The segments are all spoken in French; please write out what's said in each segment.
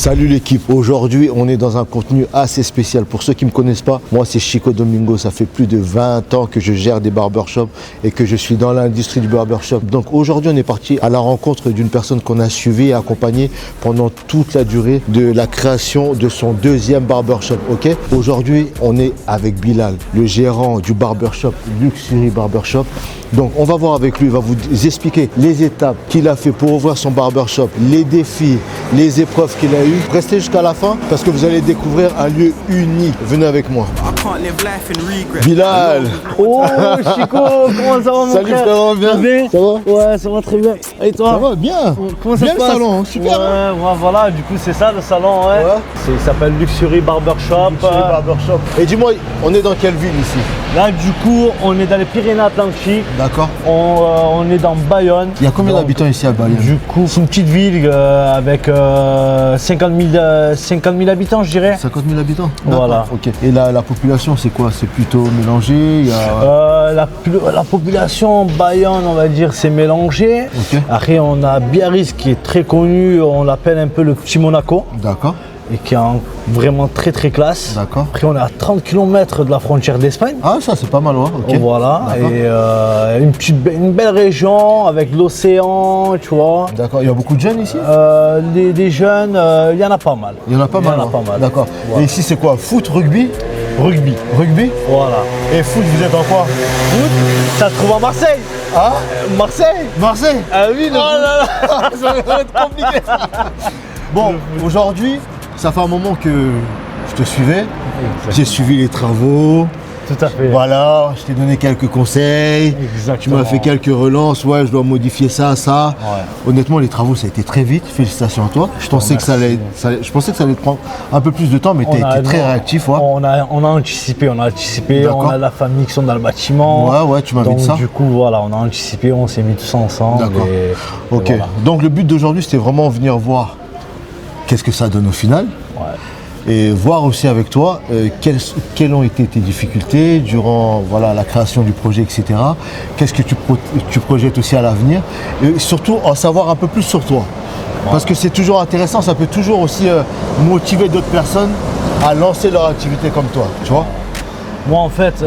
Salut l'équipe, aujourd'hui on est dans un contenu assez spécial. Pour ceux qui ne me connaissent pas, moi c'est Chico Domingo, ça fait plus de 20 ans que je gère des barbershops et que je suis dans l'industrie du barbershop. Donc aujourd'hui on est parti à la rencontre d'une personne qu'on a suivie et accompagnée pendant toute la durée de la création de son deuxième barbershop. Ok, aujourd'hui on est avec Bilal, le gérant du barbershop Luxury Barbershop. Donc on va voir avec lui, il va vous expliquer les étapes qu'il a fait pour ouvrir son barbershop, les défis, les épreuves qu'il a eues. Restez jusqu'à la fin parce que vous allez découvrir un lieu unique. Venez avec moi. Bilal. Oh Chico, comment ça va mon Salut frère? frérot, bien. Ça va? Ouais, ça va très bien. Et toi? Ça va bien. Comment ça bien se le passe? salon, super. Ouais, voilà, du coup c'est ça le salon, ouais. Il s'appelle Luxury Barbershop. Luxury Barbershop. Et dis-moi, on est dans quelle ville ici? Là du coup, on est dans les Pyrénées-Atlantiques. D'accord. On est dans Bayonne. Il y a combien d'habitants ici à Bayonne? Du coup, c'est une petite ville avec 50 000 habitants, je dirais. 50 000 habitants. Voilà. Ok. Et la population, c'est quoi? C'est plutôt mélangé? Il y a... La population Bayonne, on va dire, c'est mélangé. Ok. Après, on a Biarritz qui est très connu, on l'appelle un peu le petit Monaco. D'accord. Et qui est vraiment très très classe. D'accord. Après, on est à 30 km de la frontière d'Espagne. Ah, ça c'est pas mal, ouais. Ok. Voilà. Et une belle région avec l'océan, tu vois. D'accord. Il y a beaucoup de jeunes ici? Des jeunes, il y en a pas mal. Il y en a pas mal. D'accord. Voilà. Et ici c'est quoi? Foot, rugby? Rugby. Rugby? Voilà. Et foot, vous êtes en quoi? Foot, ça se trouve à Marseille. Ah? Marseille. Marseille? Ah oui, Oh là là. Ça va être compliqué. Bon, aujourd'hui, ça fait un moment que je te suivais. J'ai suivi les travaux. Tout à fait. Voilà, je t'ai donné quelques conseils. Exactement. Tu m'as fait quelques relances. Ouais, je dois modifier ça, ça. Ouais. Honnêtement, les travaux, ça a été très vite. Félicitations à toi. Je pensais que ça allait te prendre un peu plus de temps, mais tu as été très réactif. Ouais. On a anticipé. On a la famille qui sont dans le bâtiment. Ouais, tu m'as dit ça. Donc du coup, voilà, on a anticipé, on s'est mis tous ensemble. D'accord. Ok. Voilà. Donc le but d'aujourd'hui, c'était vraiment venir voir qu'est-ce que ça donne au final. Ouais. Et voir aussi avec toi quelles ont été tes difficultés durant la création du projet, etc. Qu'est-ce que tu projettes aussi à l'avenir et surtout en savoir un peu plus sur toi. Parce que c'est toujours intéressant, ça peut toujours aussi motiver d'autres personnes à lancer leur activité comme toi, tu vois. Moi en fait...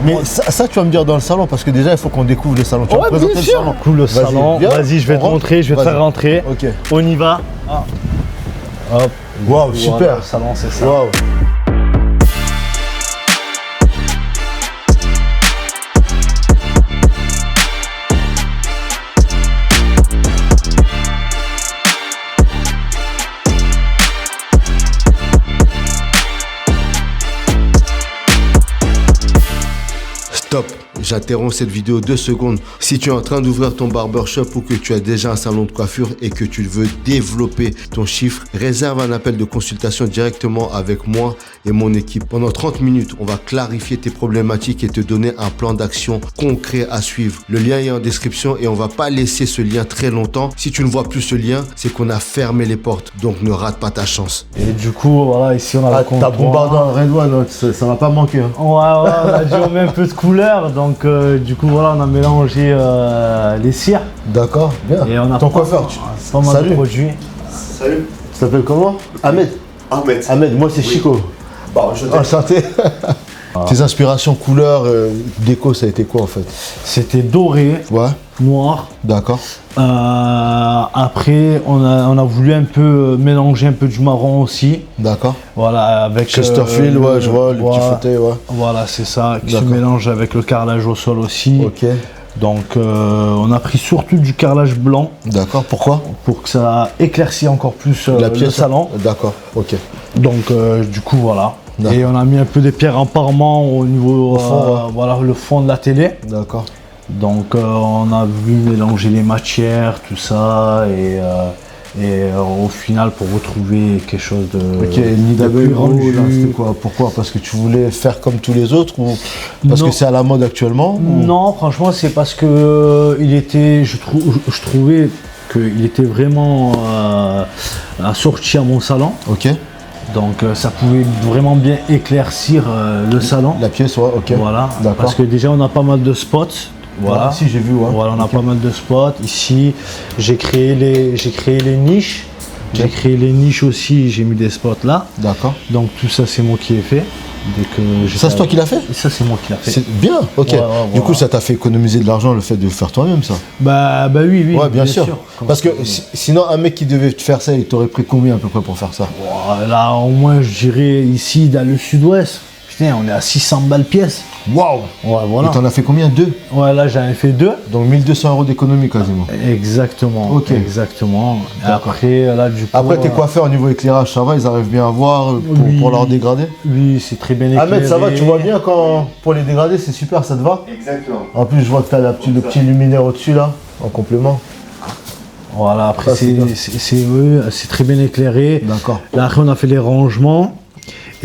Mais ça tu vas me dire dans le salon parce que déjà il faut qu'on découvre le salon. Tu vas me présenter le salon. Cool, le salon. Vas-y, je vais te montrer, je vais te faire rentrer. Ok. On y va. Ah. Hop. Waouh, super. Voilà, le salon, c'est ça. Waouh. Stop. J'interromps cette vidéo 2 secondes. Si tu es en train d'ouvrir ton barbershop ou que tu as déjà un salon de coiffure et que tu veux développer ton chiffre, réserve un appel de consultation directement avec moi et mon équipe. Pendant 30 minutes, on va clarifier tes problématiques et te donner un plan d'action concret à suivre. Le lien est en description et on va pas laisser ce lien très longtemps. Si tu ne vois plus ce lien, c'est qu'on a fermé les portes. Donc ne rate pas ta chance. Et du coup, voilà, ici on a le comptoir. T'as bombardé en Red One, ça va pas manquer. Hein. Ouais, on a dû on met un peu de couleur, donc du coup voilà, on a mélangé les cires. D'accord, bien. Et on a ton coiffeur, pas mal de produits. Salut. Tu t'appelles comment? Ahmed. Ahmed, moi c'est Chico. Bon, je t'aime. Enchanté. Tes inspirations couleurs, déco, ça a été quoi en fait? C'était doré, Ouais. noir. D'accord. Après, on a voulu un peu mélanger un peu du marron aussi. D'accord. Voilà, avec Chesterfield, ouais, je vois, le petit fauteuil, ouais. Voilà, c'est ça, qui se D'accord. mélange avec le carrelage au sol aussi. Ok. Donc, on a pris surtout du carrelage blanc D'accord, pourquoi? pour que ça éclaircisse encore plus La le pièce. salon. D'accord, ok. Donc, du coup, voilà. D'accord. Et on a mis un peu des pierres en parement au niveau, fond, ouais. voilà, le fond de la télé. D'accord. Donc, on a voulu mélanger les matières, tout ça, et au final pour retrouver quelque chose de, Ok, et le nid de d'abeille plus rendu. là, c'était quoi? Pourquoi? Parce que tu voulais faire comme tous les autres ou parce Non. que c'est à la mode actuellement ou... Non, franchement, c'est parce que je trouvais qu'il était vraiment assorti à mon salon. Ok. Donc ça pouvait vraiment bien éclaircir le salon. La pièce, ouais, ok. Voilà. D'accord. Parce que déjà on a pas mal de spots. Voilà. Si j'ai vu, ouais. Voilà, on a pas mal de spots. Ici, j'ai créé les niches. J'ai créé les niches aussi, j'ai mis des spots là. D'accord. Donc tout ça c'est moi qui ai fait. Ça c'est toi qui l'as fait? Ça c'est moi qui l'ai fait. C'est bien, ok. Ouais, Du coup ça t'a fait économiser de l'argent le fait de le faire toi-même ça? Bah oui. Ouais, bien sûr. Parce que sinon un mec qui devait te faire ça, il t'aurait pris combien à peu près pour faire ça? Là au moins je dirais ici dans le sud-ouest. Putain, on est à 600 balles pièce. Waouh! Ouais, voilà. Et t'en as fait combien? 2? Ouais, là j'en ai fait 2. Donc 1200 € d'économie quasiment. Exactement. Ok. Exactement. Et après, là du coup. Après tes coiffeurs au niveau éclairage, ça va? Ils arrivent bien à voir pour leur dégrader? Oui, c'est très bien éclairé. Ahmed, ça va? Tu vois bien quand pour les dégrader, c'est super, ça te va? Exactement. En plus, je vois que t'as le petit luminaire au-dessus là, en complément. Voilà, après c'est très bien éclairé. D'accord. Là après on a fait les rangements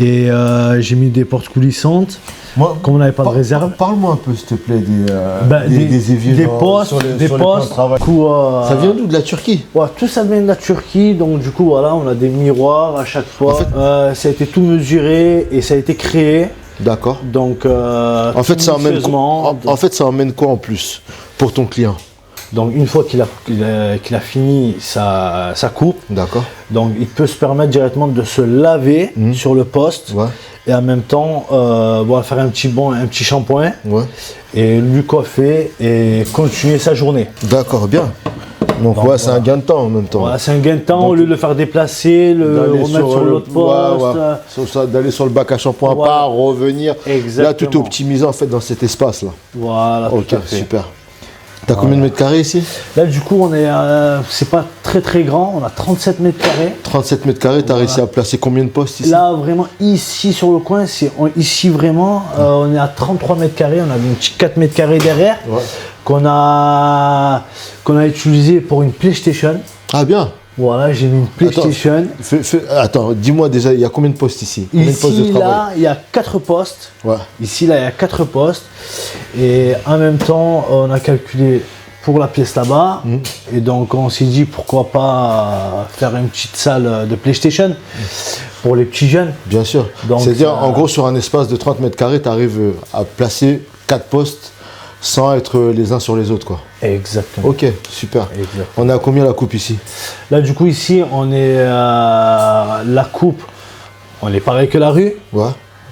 et j'ai mis des portes coulissantes. Moi, comme on n'avait pas de réserve. Parle-moi un peu s'il te plaît des éviers. Des postes. Du coup, ça vient d'où? De la Turquie? Ouais, tout ça vient de la Turquie, donc du coup voilà, on a des miroirs à chaque fois. Ça a été tout mesuré et ça a été créé. D'accord. Donc en fait ça emmène quoi en plus pour ton client? Donc une fois qu'il a fini sa coupe, d'accord. Donc il peut se permettre directement de se laver sur le poste, ouais. Et en même temps faire un petit shampoing, ouais. Et lui coiffer et continuer sa journée. D'accord, bien. Donc c'est un gain de temps en même temps. Voilà, c'est un gain de temps. Donc, au lieu de le faire déplacer, le remettre sur l'autre poste. D'aller sur le bac à shampoing, pas revenir. Exactement. Là tout est optimisé en fait dans cet espace là. Voilà, ok, tout à fait. Super. T'as combien de mètres carrés ici? Là du coup on est, c'est pas très grand, on a 37 mètres carrés. 37 mètres carrés, t'as réussi à placer combien de postes ici? Là vraiment ici sur le coin, ici vraiment, on est à 33 mètres carrés, on a un petit 4 mètres carrés derrière, qu'on a utilisé pour une PlayStation. Ah bien. Voilà, j'ai mis une PlayStation. Attends, dis-moi déjà, il y a combien de postes ici? Ici, là, il y a 4 postes. Ouais. Ici, là, il y a 4 postes. Et en même temps, on a calculé pour la pièce là-bas. Et donc, on s'est dit, pourquoi pas faire une petite salle de PlayStation pour les petits jeunes. Bien sûr. C'est-à-dire, en gros, sur un espace de 30 mètres carrés, tu arrives à placer 4 postes sans être les uns sur les autres, quoi. Exactement. Ok, super. Exactement. On est à combien la coupe ici? Là, du coup, ici, on est la coupe. On est pareil que la rue. Ouais.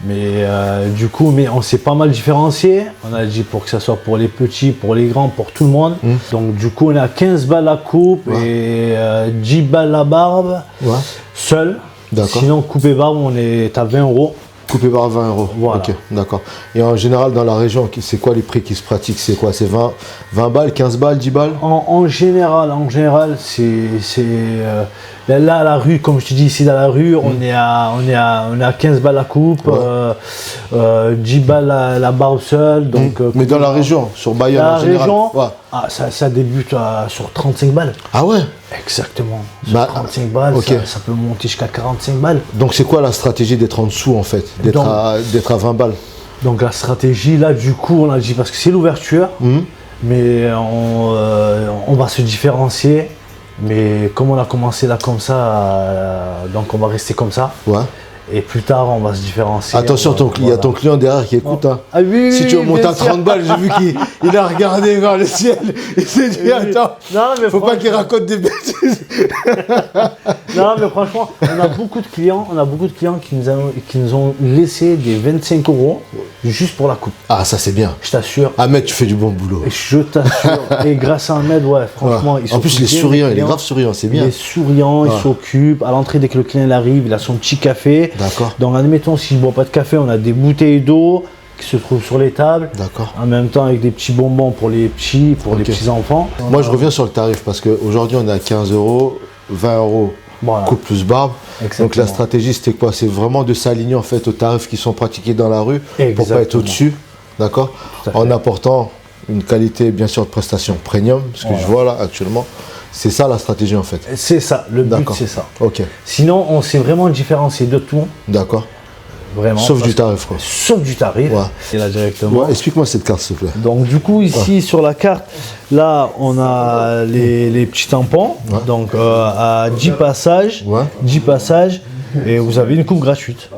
Mais du coup, on s'est pas mal différencié. On a dit pour que ça soit pour les petits, pour les grands, pour tout le monde. Donc, du coup, on est à 15 balles la coupe et 10 balles la barbe. Ouais. Seul. D'accord. Sinon, coupe et barbe, on est à 20 €. Coupé par 20 €. Voilà. Ok, d'accord. Et en général, dans la région, c'est quoi les prix qui se pratiquent? C'est quoi? C'est 20 balles, 15 balles, 10 balles? En général, c'est là à la rue, comme je te dis, ici dans la rue, on est à 15 balles la coupe, 10 balles la barbe seule. Donc, mais dans la région, sur Bayonne en général. Région, ça débute sur 35 balles. Ah ouais? Exactement. Sur 35 balles, ça peut monter jusqu'à 45 balles. Donc c'est quoi la stratégie d'être en dessous en fait? D'être à 20 balles? Donc la stratégie, là du coup, on a dit, parce que c'est l'ouverture, mais on va se différencier. Mais comme on a commencé là comme ça, donc on va rester comme ça. Ouais. Et plus tard, on va se différencier. Attention, il y a ton client derrière qui écoute. Hein. Ah oui, si tu veux monter à 30 balles, j'ai vu qu'il a regardé vers le ciel. Il s'est dit, attends, faut pas qu'il raconte des bêtises. Non, mais franchement, on a beaucoup de clients qui nous ont laissé des 25 € juste pour la coupe. Ah, ça c'est bien. Je t'assure. Ahmed, tu fais du bon boulot. Je t'assure. Et grâce à Ahmed, franchement, il en plus, il est souriant, il est grave souriant, c'est bien. Il est souriant, il s'occupe. À l'entrée, dès que le client arrive, il a son petit café. D'accord. Donc, admettons, si je ne bois pas de café, on a des bouteilles d'eau qui se trouvent sur les tables. D'accord. En même temps, avec des petits bonbons pour les petits, les petits enfants. Moi, je reviens sur le tarif parce qu'aujourd'hui, on est à 15 €, 20 €. Voilà. Coupe plus barbe. Exactement. Donc la stratégie c'était quoi? C'est vraiment de s'aligner en fait aux tarifs qui sont pratiqués dans la rue. Exactement. Pour pas être au-dessus, d'accord? En apportant une qualité bien sûr de prestation premium, ce que je vois là actuellement. C'est ça la stratégie en fait. C'est ça, le but c'est ça. Ok. Sinon on s'est vraiment différencié de tout. D'accord. Vraiment. Sauf du tarif quoi. Sauf du tarif. Ouais. Et là directement. Ouais, explique-moi cette carte s'il te plaît. Donc du coup ici sur la carte, là on a les petits tampons. Ouais. Donc à 10 passages. Ouais. 10 passages. Et vous avez une coupe gratuite.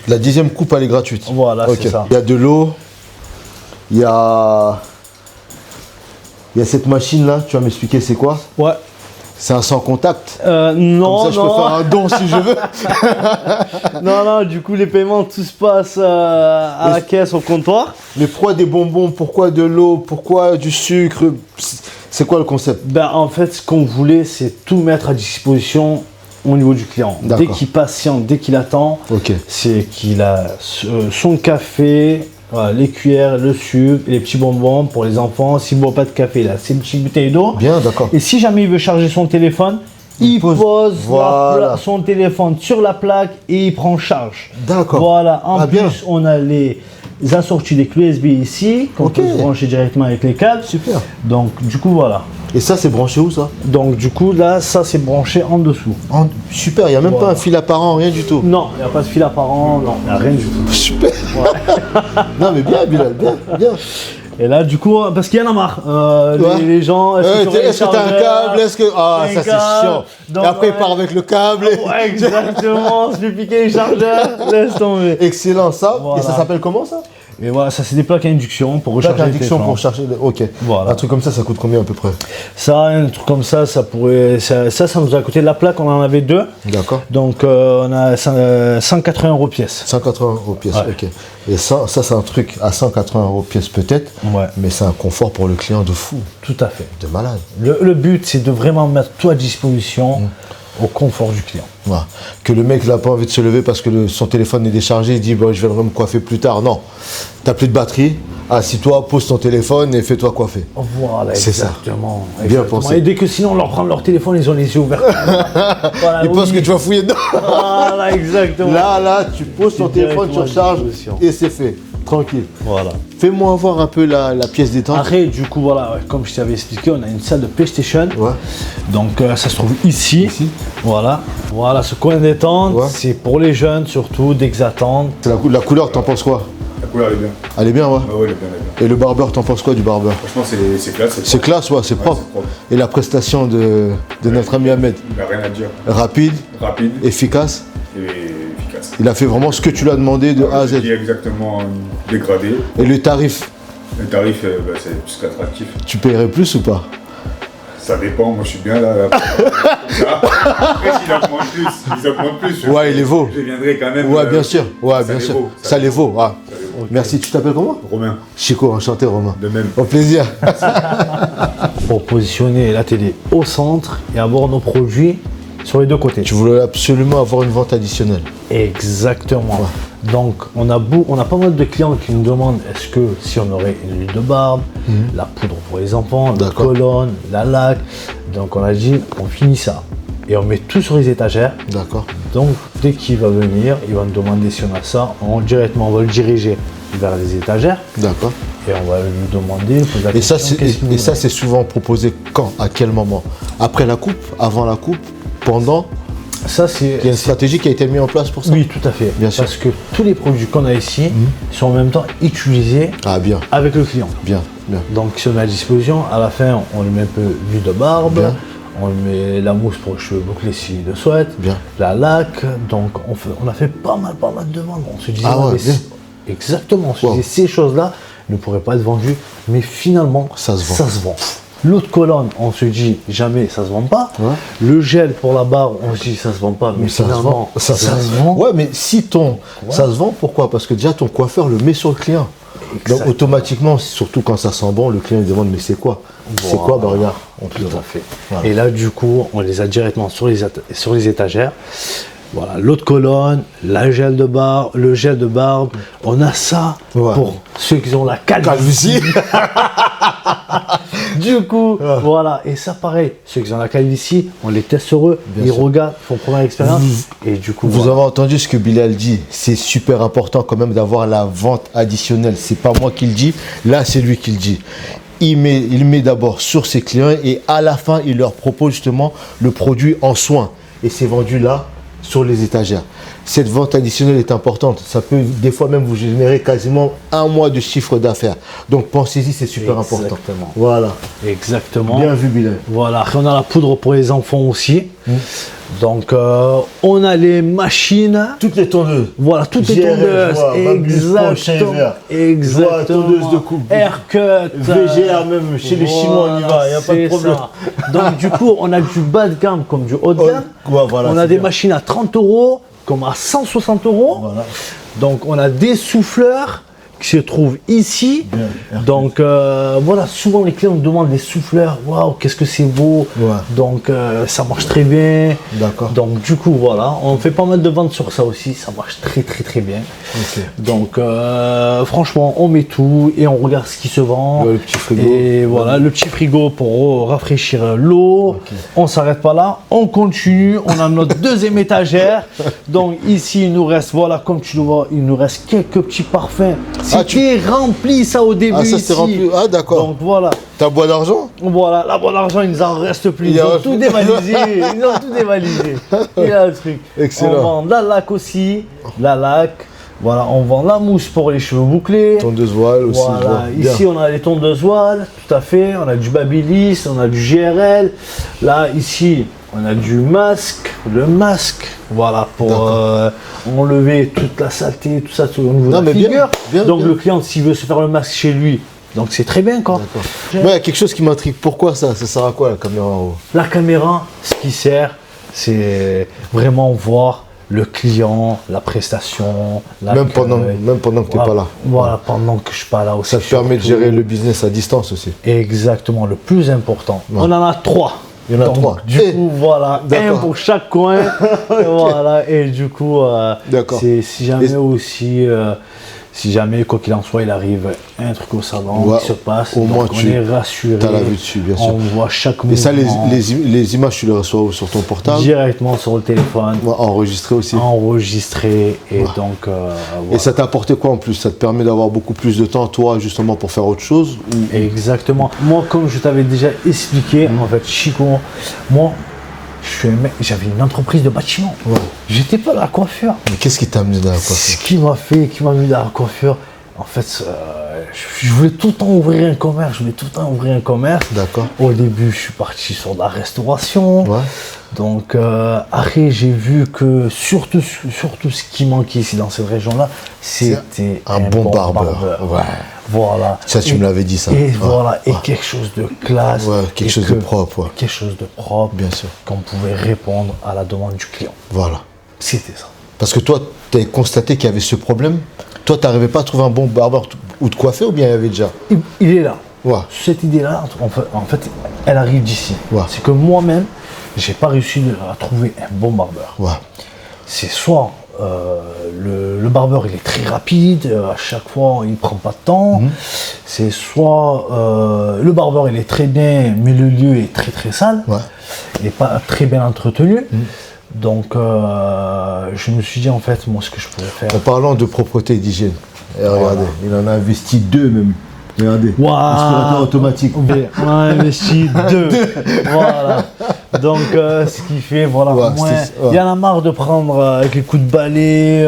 La 10e coupe elle est gratuite. Voilà, c'est ça. Il y a de l'eau. Il y a cette machine là, tu vas m'expliquer c'est quoi? Ouais. C'est un sans contact. Non, Comme ça, je peux faire un don si je veux. non, du coup, les paiements, tout se passe à la caisse, au comptoir. Mais pourquoi des bonbons? Pourquoi de l'eau? Pourquoi du sucre? C'est quoi le concept? Ben, en fait, ce qu'on voulait, c'est tout mettre à disposition au niveau du client. Dès qu'il patiente, dès qu'il attend, c'est qu'il a son café, voilà, les cuillères, le sucre, les petits bonbons pour les enfants. S'il ne boit pas de café, il a ses petites bouteilles d'eau. Bien, d'accord. Et si jamais il veut charger son téléphone, il pose son téléphone sur la plaque et il prend charge. D'accord. Voilà. En plus, on a les assortis des clés USB ici, qu'on peut se brancher directement avec les câbles. Super. Donc, du coup, voilà. Et ça, c'est branché où, ça? Donc, du coup, là, ça, c'est branché en dessous. Super, il n'y a même pas un fil apparent, rien du tout. Non, il n'y a pas de fil apparent, non, il n'y a rien du tout. Super. Non, mais bien, Bilal, bien. Et là, du coup, parce qu'il y en a marre. Les gens, est-ce que tu as un câble? Ah, ça c'est chiant. Donc, et après, il part avec le câble. Ouais, exactement. Je vais piquer les chargeurs. Laisse tomber. Excellent, ça. Voilà. Et ça s'appelle comment, ça? Et voilà, ça c'est des plaques à induction pour recharger le téléphone. Pour charger. Ok. Voilà. Un truc comme ça coûte combien à peu près? Ça, un truc comme ça, ça pourrait. Ça nous a coûté de la plaque, on en avait deux. D'accord. Donc on a 180 € pièce. 180 € pièce, ok. Et ça c'est un truc à 180 € pièce peut-être, mais c'est un confort pour le client de fou. Tout à fait. De malade. Le but, c'est de vraiment mettre tout à disposition au confort du client. Ouais. Que le mec n'a pas envie de se lever parce que son téléphone est déchargé, il dit bon, je viendrai me coiffer plus tard. Non, tu n'as plus de batterie, assis-toi, pose ton téléphone et fais-toi coiffer. Voilà, c'est exactement. Ça. Bien pensé. Et dès que sinon on leur prend leur téléphone, ils ont les yeux ouverts. Voilà, ils pensent que tu vas fouiller dedans. Voilà, exactement. Là, tu poses ton téléphone sur charge et c'est fait. Tranquille. Voilà. Fais-moi voir un peu la pièce détente. Après, du coup, voilà, comme je t'avais expliqué, on a une salle de PlayStation. Ouais. Donc, ça se trouve ici. Voilà. Voilà, ce coin détente, c'est pour les jeunes surtout, dès qu'ils attendent. C'est la couleur, t'en penses quoi? La couleur, elle est bien. Elle est bien, ouais. Ah ouais, elle est bien, elle est bien. Et le barbeur, t'en penses quoi du barbeur? Franchement, c'est classe. C'est classe, ouais, c'est propre. Et la prestation de notre ami Ahmed? Il n'a rien à dire. Rapide, efficace. Et efficace. Il a fait vraiment ce que tu lui as demandé de A à Z. Il est exactement dégradé. Et le tarif? Le tarif, c'est plus qu'attractif. Tu paierais plus ou pas? Ça dépend, moi je suis bien là. Après, s'il augmente plus. Ouais, il les vaut. Je viendrai quand même. Ouais, bien sûr. Ouais, bien sûr. Ça les vaut. Ouais. Merci. Tu t'appelles comment? Romain. Chico, enchanté, Romain. De même. Au plaisir. Pour positionner la télé au centre et avoir nos produits sur les deux côtés. Tu voulais absolument avoir une vente additionnelle. Exactement. Ouais. Donc, on a pas mal de clients qui nous demandent est-ce que si on aurait une huile de barbe, la poudre pour les enfants, la colonne, la laque. Donc, on a dit on finit ça. Et on met tout sur les étagères. D'accord. Donc, dès qu'il va venir, il va nous demander si on a ça. Directement, on va le diriger vers les étagères. D'accord. Et on va lui demander. Et ça, c'est souvent proposé quand? À quel moment? Après la coupe? Avant la coupe? Pendant? Ça, c'est. Il y a une stratégie qui a été mise en place pour ça? Oui, tout à fait. Bien sûr. Parce que tous les produits qu'on a ici sont en même temps utilisés avec le client. Bien. Donc, si on met à disposition, à la fin, on lui met un peu d'huile de barbe. On met la mousse pour les cheveux bouclés s'il le souhaite, la laque. Donc on a fait pas mal de ventes. On se disait, exactement, on se disait ces choses-là ne pourraient pas être vendues, mais finalement ça se vend. L'autre colonne, on se dit jamais ça se vend pas. Le gel pour la barre, on se dit ça se vend pas, mais finalement ça se vend. Ouais, mais si ça se vend, pourquoi? Parce que déjà ton coiffeur le met sur le client. Exactement. Donc automatiquement, surtout quand ça sent bon, le client il demande mais c'est quoi? C'est quoi? Bah regarde, on te le vend. Et là du coup, on les a directement sur les étagères. Voilà, l'autre colonne, le gel de barbe, on a ça pour ceux qui ont la calvitie. Du coup, voilà, et ça pareil, ceux qui ont la calvitie, on les teste sur eux, ils regardent, font première expérience, et du coup... Vous avez entendu ce que Bilal dit, c'est super important quand même d'avoir la vente additionnelle, c'est pas moi qui le dis, là c'est lui qui le dit. Il met d'abord sur ses clients et à la fin, il leur propose justement le produit en soin, et c'est vendu là, sur les étagères. cette vente additionnelle est importante. Ça peut des fois même vous générer quasiment 1 mois de chiffre d'affaires. Donc pensez-y, c'est super important. Exactement. Voilà. Exactement. Bien vu, Bilal. Voilà, après on a la poudre pour les enfants aussi. Donc on a les machines. Toutes les tondeuses. Voilà, toutes les JRF, tondeuses. je vois, Magnus, Chien Vert. Exactement. Je vois, tondeuse de coupe. Haircut. VGR même, chez les Chinois on y va, il n'y a pas de c'est problème. ça. Donc du coup, on a du bas de gamme comme du haut de gamme. Ouais, voilà, On a c'est des bien. machines à 30 € comme à 160 €. Voilà. Donc on a des souffleurs qui se trouvent ici. Bien. Donc voilà, souvent les clients me demandent des souffleurs. Waouh, qu'est-ce que c'est beau. Ouais. Donc ça marche très bien. D'accord. Donc du coup voilà, on fait pas mal de ventes sur ça aussi. Ça marche très bien. Ok. Donc franchement, on met tout et on regarde ce qui se vend. Ouais, le petit frigo. Et voilà, le petit frigo pour rafraîchir l'eau. Ok. On s'arrête pas là, on continue. On a notre deuxième étagère. Donc ici, il nous reste, voilà, comme tu le vois, il nous reste quelques petits parfums. C'était rempli ça au début. Ah, ça ici. c'est rempli. Ah, d'accord. Donc voilà. T'as bois d'argent? Voilà, la bonne argent, il nous en reste plus. Il Ils en ont reste tout plus. dévalisé. Ils ont tout dévalisé. Il y a le truc. Excellent. On vend la laque aussi. La laque. Voilà, on vend la mousse pour les cheveux bouclés. Tondeuse voile aussi. je vois. Voilà, Bien. ici on a les tondeuses voiles, tout à fait. On a du Babyliss, on a du GRL. Là, ici, on a du masque, le masque. Voilà, pour enlever toute la saleté, tout ça au niveau Non, de la mais bien, figure. bien, Donc bien. le client, s'il veut se faire le masque chez lui, donc c'est très bien quoi. D'accord. Moi, il y a quelque chose qui m'intrigue. Pourquoi ça? Ça sert à quoi la caméra en haut? La caméra, ce qui sert, c'est vraiment voir le client, la prestation, Même pendant que tu n'es pas là. Voilà, pendant que je suis pas là aussi. Ça te permet de surtout. gérer le business à distance aussi. Exactement, le plus important. Ouais. On en a 3. Il y en a 3. Du coup, voilà, D'accord. un pour chaque coin. Voilà, et du coup, D'accord. c'est si jamais Et- aussi, si jamais, quoi qu'il en soit, il arrive un truc au salon Ouais, qui se passe, au donc moins on tu est rassuré. as la vue dessus, bien sûr. On voit chaque Et ça, mouvement les images, tu les reçois où? Sur ton portable? directement sur le téléphone, Ouais, enregistré aussi. enregistré, et donc, Et voilà. ça t'a apporté quoi en plus? Ça te permet d'avoir beaucoup plus de temps, toi, justement, pour faire autre chose? Ou- Exactement. Moi, comme je t'avais déjà expliqué, en fait, Chico, moi, j'avais une entreprise de bâtiment. Ouais. J'étais pas dans la coiffure. Mais qu'est-ce qui t'a amené dans la Ce coiffure? qui m'a mis dans la coiffure, en fait, je voulais tout le temps ouvrir un commerce. D'accord. Au début, je suis parti sur de la restauration. Ouais. Donc, après, j'ai vu que surtout ce qui manquait ici dans cette région-là, c'était Un bon barbeur. Ouais. Voilà. Ça, tu me l'avais dit, ça. Et Ouais. voilà, et Ouais. quelque chose de classe. Ouais, quelque et chose de propre, ouais. Quelque chose de propre. Bien sûr. Qu'on pouvait répondre à la demande du client. Voilà. C'était ça. Parce que toi, tu as constaté qu'il y avait ce problème. Toi, tu n'arrivais pas à trouver un bon barbeur ou de coiffer, ou bien il y avait déjà? Il est là. Ouais. Cette idée-là, en fait, elle arrive d'ici. Ouais. C'est que moi-même, j'ai pas réussi à trouver un bon barbeur. Ouais. C'est soit le barbeur il est très rapide, à chaque fois il prend pas de temps. C'est soit le barbeur il est très bien, mais le lieu est très sale. Ouais. Il n'est pas très bien entretenu. Donc je me suis dit en fait, moi ce que je pouvais faire. En parlant de propreté et d'hygiène, et regardez, il en a investi 2 même. Regardez. Waouh. Aspirateur automatique. On a investi 2. Voilà. Donc, ce qui fait, voilà, Ouais, moi, ouais. il y en a marre de prendre avec les coups de balai,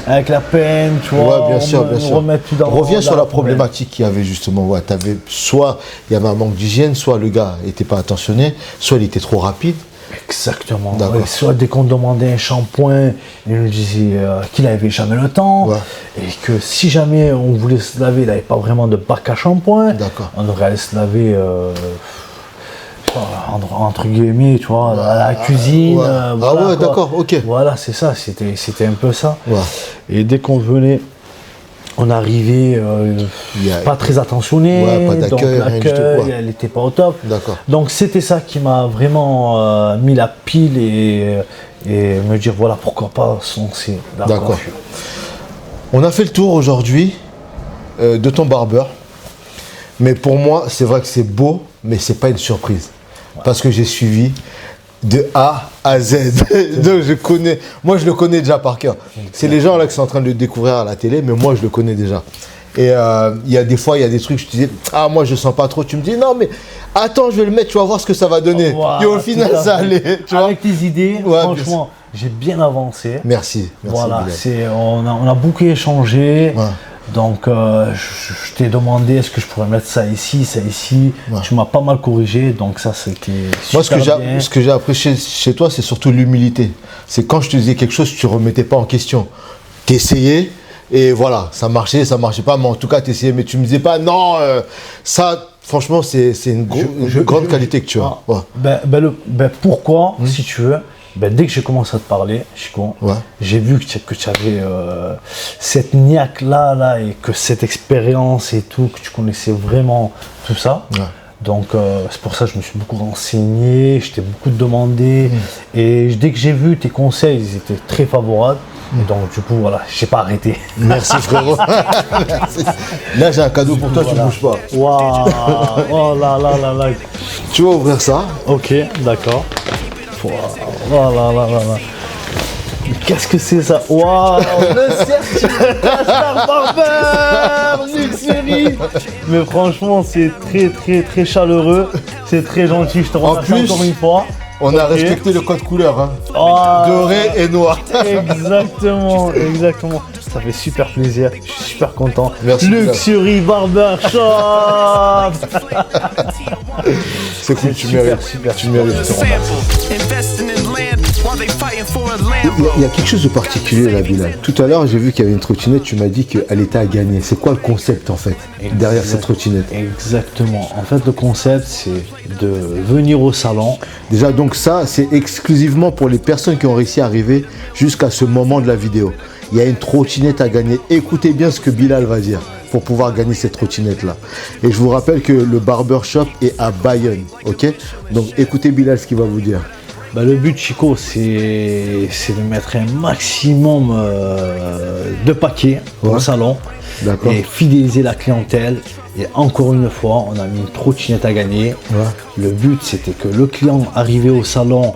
avec la peine, tu vois. Ouais, bien sûr, bien sûr. Remettre tout dans Reviens sur dans la poubelle. problématique qu'il y avait justement. Ouais, soit il y avait un manque d'hygiène, soit le gars n'était pas attentionné, soit il était trop rapide. Exactement. D'accord. Ouais, soit dès qu'on demandait un shampoing, il nous disait qu'il n'avait jamais le temps. Ouais. Et que si jamais on voulait se laver, il n'avait pas vraiment de bac à shampoing. D'accord. On devrait aller se laver entre guillemets, tu vois, à la cuisine. Ouais. Voilà, Ah ouais, quoi. d'accord, ok. Voilà, c'est ça, c'était un peu ça. Ouais. Et dès qu'on venait, on arrivait Il y a- pas très attentionné, Ouais, pas d'accueil, donc rien du tout, l'accueil, ouais. elle n'était pas au top. D'accord. Donc c'était ça qui m'a vraiment mis la pile et me dire voilà pourquoi pas se lancer dans la D'accord. coiffure. On a fait le tour aujourd'hui de ton barbeur. Mais pour moi, c'est vrai que c'est beau, mais c'est pas une surprise. Parce que j'ai suivi de A à Z. Donc moi je le connais déjà par cœur. C'est les gens là qui sont en train de le découvrir à la télé, mais moi je le connais déjà. Et il y a des fois, il y a des trucs, je te disais, ah, moi, je sens pas trop. Tu me dis, non, mais attends, je vais le mettre, tu vas voir ce que ça va donner. Voilà, et au final, tout à ça fait. allait. Tu vois. Avec tes idées, Ouais, franchement, j'ai bien avancé. Merci. Voilà, Bilal. on a beaucoup échangé. Ouais. Donc, je t'ai demandé est-ce que je pourrais mettre ça ici, ça ici. Ouais. Tu m'as pas mal corrigé, donc ça, c'était Moi, super bien. ce que j'ai apprécié chez toi, c'est surtout l'humilité. C'est quand je te disais quelque chose, tu ne remettais pas en question. Tu essayais et voilà, ça marchait pas, mais en tout cas, tu essayais. Mais tu ne me disais pas, non, ça, franchement, c'est une grande qualité que tu as. Ouais. Pourquoi, si tu veux, dès que j'ai commencé à te parler, Chico, Ouais. j'ai vu que tu avais cette niaque là, et que cette expérience et tout, que tu connaissais vraiment tout ça. Ouais. Donc c'est pour ça que je me suis beaucoup renseigné, je t'ai beaucoup demandé. Et dès que j'ai vu tes conseils, ils étaient très favorables. Et donc du coup, voilà, j'ai pas arrêté. Merci frérot. Merci. Là, j'ai un cadeau pour toi, tu ne bouges pas. Waouh, oh là là là là. Tu vas ouvrir ça. Ok, d'accord. Wow. Oh là là là là. Qu'est-ce que c'est ça? Waouh, le certificat Star Barber Luxury. Mais franchement, c'est très très très chaleureux. C'est très gentil, je te remercie plus, encore une fois. On a Ok. respecté le code couleur. Hein. Oh, Doré et noir. exactement, exactement. Ça fait super plaisir, je suis super content. Merci, Luxury Barber Shop. C'est cool, tu super, mérites. super, Tu mérites. je te remercie. Investing in land while they fighting for a Il y a quelque chose de particulier là, Bilal. Tout à l'heure, j'ai vu qu'il y avait une trottinette, tu m'as dit qu'elle était à gagner. C'est quoi le concept en fait derrière cette trottinette? Exactement. En fait, le concept, c'est de venir au salon. Déjà, donc ça, c'est exclusivement pour les personnes qui ont réussi à arriver jusqu'à ce moment de la vidéo. Il y a une trottinette à gagner. Écoutez bien ce que Bilal va dire pour pouvoir gagner cette trottinette-là. Et je vous rappelle que le barbershop est à Bayonne, ok? Donc écoutez Bilal ce qu'il va vous dire. Le but, Chico, c'est de mettre un maximum de paquets au Ouais. salon D'accord. et fidéliser la clientèle. Et encore une fois, on a mis une trottinette à gagner. Ouais. Le but, c'était que le client arrivé au salon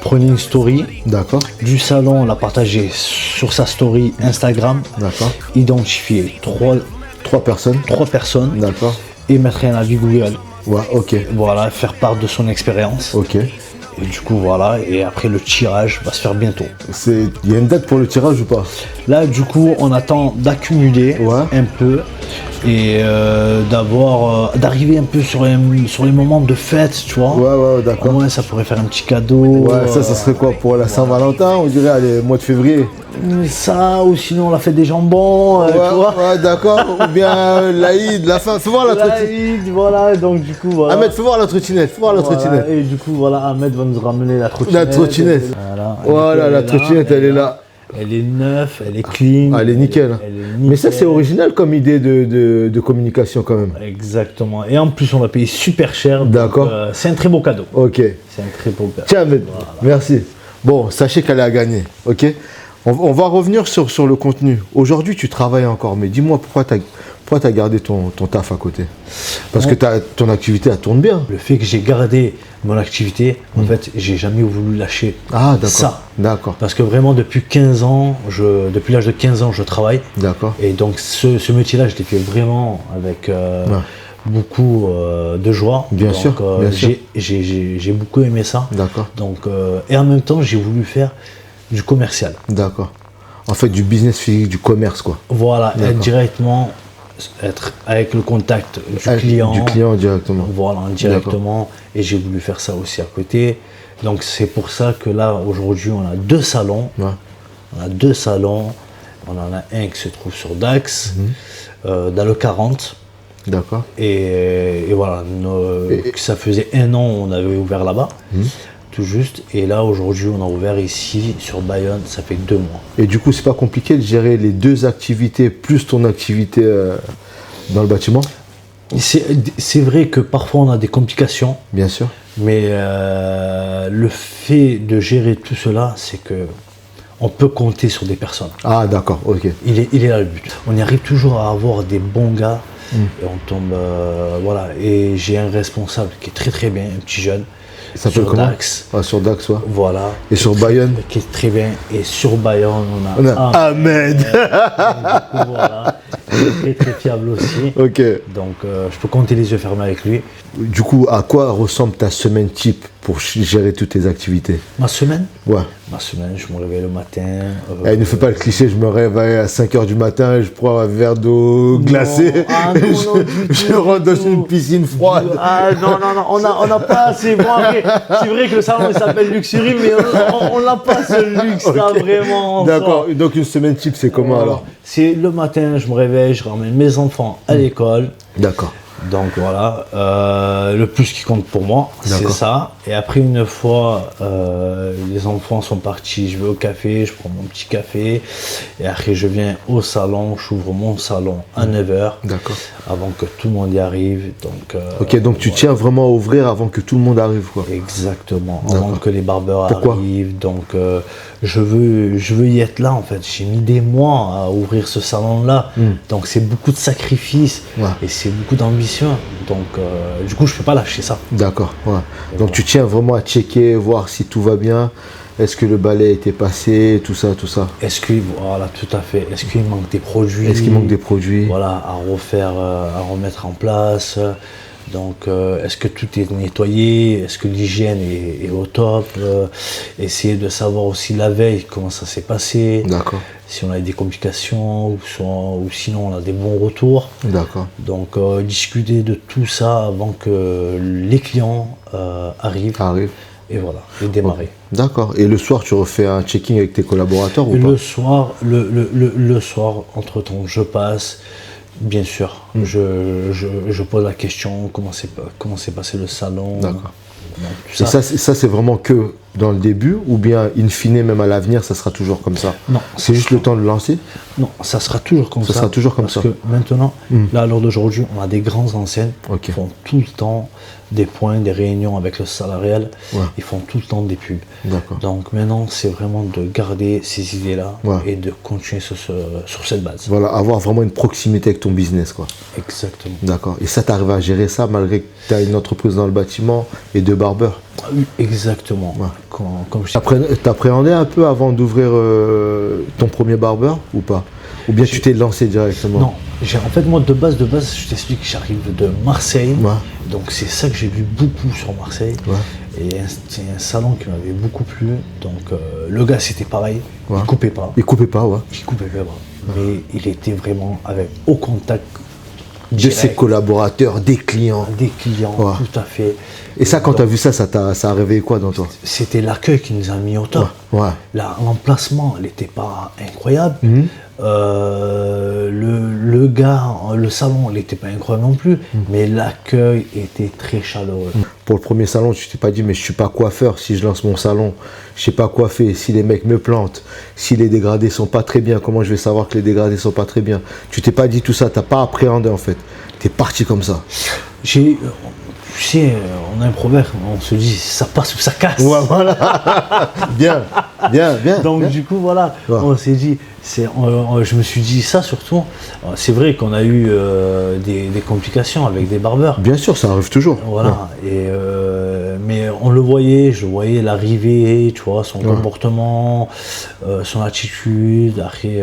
prenait une story. D'accord, Du salon, la partageait sur sa story Instagram. d'accord. Identifier Trois personnes. trois personnes D'accord. et mettre un avis Google. Ouais, ok. Voilà, faire part de son expérience. Ok. Et du coup, voilà. Et après, le tirage va se faire bientôt. Il y a une date pour le tirage ou pas? Là, du coup, on attend d'accumuler Ouais. un peu et d'arriver un peu sur les moments de fête, tu vois. Ouais, Au d'accord. moins, ça pourrait faire un petit cadeau. Ouais, ça serait quoi pour la Saint-Valentin? On dirait, allez, mois de février. Ça, ou sinon la fête des jambons, tu vois. Ouais, d'accord. Ou bien l'Aïd, la fin. Fais voir la trottinette. Voilà, donc du coup, voilà. Ahmed, fais voir la trottinette. Fais voir la Voilà, trottinette. et du coup, voilà, Ahmed va nous ramener la trottinette. La trottinette. Voilà, la trottinette, elle est là. Elle est neuve, elle est clean. Ah, elle est nickel. Elle est Mais ça, nickel. c'est original comme idée de communication quand même. Exactement. Et en plus, on l'a payé super cher. donc, D'accord. c'est un très beau cadeau. Ok. C'est un très beau cadeau. Tiens, Ahmed, merci. Bon, sachez qu'elle est à gagner, ok? On va revenir sur le contenu. Aujourd'hui, tu travailles encore, mais dis-moi pourquoi tu as gardé ton taf à côté? Parce que ton activité, elle tourne bien. Le fait que j'ai gardé mon activité, en fait, j'ai jamais voulu lâcher Ah, d'accord. ça. D'accord, Parce que vraiment, depuis 15 ans, depuis l'âge de 15 ans, je travaille. d'accord. Et donc, ce métier-là, je l'ai fait vraiment avec beaucoup de joie. Bien Donc, sûr, bien sûr. J'ai beaucoup aimé ça. D'accord, Donc, et en même temps, j'ai voulu faire du commercial. d'accord. En fait, du business physique, du commerce, quoi. Voilà, D'accord. être directement, être avec le contact du Avec- client. Du client directement. Voilà, directement. Et j'ai voulu faire ça aussi à côté. Donc, c'est pour ça que là, aujourd'hui, on a deux salons. Ouais. On a deux salons. On en a un qui se trouve sur Dax, Mhm. dans le 40. D'accord. Et voilà, ça faisait 1 an on avait ouvert là-bas, tout juste. Et là, aujourd'hui, on a ouvert ici, sur Bayonne, ça fait 2 mois. Et du coup, c'est pas compliqué de gérer les deux activités plus ton activité dans le bâtiment? C'est vrai que parfois, on a des complications, Bien sûr. mais le fait de gérer tout cela, c'est que on peut compter sur des personnes. Ah, d'accord, ok. Il est là le but. On y arrive toujours à avoir des bons gars et on tombe. Voilà. Et j'ai un responsable qui est très très bien, un petit jeune. Ça s'appelle sur comment? Dax. Ah, sur Dax, ouais. Voilà. Et sur Bayonne? Qui est très bien. Et sur Bayonne, On a Ahmed. Du coup, voilà. Il est très fiable aussi. Ok. Donc, je peux compter les yeux fermés avec lui. Du coup, à quoi ressemble ta semaine type pour gérer toutes tes activités? Ma semaine, Ouais. je me réveille le matin. Eh, ne fais pas le cliché, je me réveille à 5h du matin et je prends un verre d'eau glacée. Ah, non, du je tout, rentre du dans tout. une piscine froide. Ah non, on n'a pas assez. Bon, après, c'est vrai que le salon il s'appelle Luxury, mais on n'a pas ce luxe-là vraiment. en D'accord, soi. donc une semaine type, c'est comment alors? C'est le matin, je me réveille, je ramène mes enfants à l'école. D'accord. Donc voilà, le plus qui compte pour moi, c'est D'accord. ça. Et après, une fois les enfants sont partis, je vais au café, je prends mon petit café. Et après, je viens au salon, j'ouvre mon salon à 9h. D'accord. Avant que tout le monde y arrive. Donc, Ok, donc tu tiens vraiment à ouvrir avant que tout le monde arrive, quoi. exactement, D'accord. avant que les barbeurs Pourquoi arrivent. Donc je veux y être là en fait. J'ai mis des mois à ouvrir ce salon-là. Donc c'est beaucoup de sacrifices Ouais. et c'est beaucoup d'ambition. Donc du coup je peux pas lâcher ça. D'accord, ouais. Donc tu tiens vraiment à checker, voir si tout va bien. Est-ce que le balai était passé, tout ça, tout ça. Est-ce que, voilà, tout à fait. Est-ce qu'il manque des produits? Est-ce qu'il manque des produits? Voilà, à refaire, à remettre en place. Donc, est-ce que tout est nettoyé? Est-ce que l'hygiène est au top? Essayer de savoir aussi la veille comment ça s'est passé. D'accord, Si on a eu des complications ou sinon on a des bons retours. d'accord. Donc, discuter de tout ça avant que les clients arrivent. Arrive. Et voilà, et démarrer. D'accord. Et le soir, tu refais un checking avec tes collaborateurs ou Et pas? le soir, entre-temps, je passe, bien sûr, je pose la question, comment s'est passé le salon. D'accord. Donc, tout Et ça, c'est vraiment que dans le début ou bien, in fine, même à l'avenir, ça sera toujours comme ça? Non, C'est juste le temps de lancer? Non, ça sera toujours comme ça. Ça sera toujours comme parce ça. que maintenant, là, à l'heure d'aujourd'hui, on a des grandes enseignes Ok. qui font tout le temps des points, des réunions avec le salarial. Ouais. Ils font tout le temps des pubs. D'accord. Donc maintenant, c'est vraiment de garder ces idées-là Ouais. et de continuer sur cette base. Voilà, avoir vraiment une proximité avec ton business, quoi. Exactement. D'accord. Et ça, tu arrives à gérer ça malgré que tu as une entreprise dans le bâtiment et deux barbeurs? Oui, exactement. Ouais. Comme je T'appréhendais un peu avant d'ouvrir ton premier barbeur ou pas? Ou bien tu t'es lancé directement? Non, en fait, moi, de base, je t'explique que j'arrive de Marseille. Ouais. Donc, c'est ça que j'ai vu beaucoup sur Marseille. Ouais. Et c'est un salon qui m'avait beaucoup plu. Donc, le gars, c'était pareil. Ouais. Il coupait pas. Il coupait pas, ouais. Il coupait pas. Mais il était vraiment au contact De direct ses collaborateurs, des clients. des clients, Ouais. tout à fait. Et ça, quand Donc, tu as vu ça, ça a réveillé quoi dans toi? c'était l'accueil qui nous a mis au top. Ouais. L'emplacement, il n'était pas incroyable. Mhm. Le gars, le salon, il n'était pas incroyable non plus, mais l'accueil était très chaleureux. Pour le premier salon, tu t'es pas dit, mais je suis pas coiffeur. Si je lance mon salon, je sais pas coiffer. Si les mecs me plantent, si les dégradés sont pas très bien, comment je vais savoir que les dégradés sont pas très bien? Tu t'es pas dit tout ça, t'as pas appréhendé en fait. T'es parti comme ça. Tu sais, on a un proverbe, on se dit ça passe ou ça casse. Ouais, voilà. Bien. Donc bien. du coup voilà, Ouais. on s'est dit, je me suis dit ça surtout. C'est vrai qu'on a eu des complications avec des barbeurs. Bien sûr, ça arrive toujours. Voilà. Et mais on le voyait, je voyais l'arrivée, tu vois, son comportement, son attitude. Après,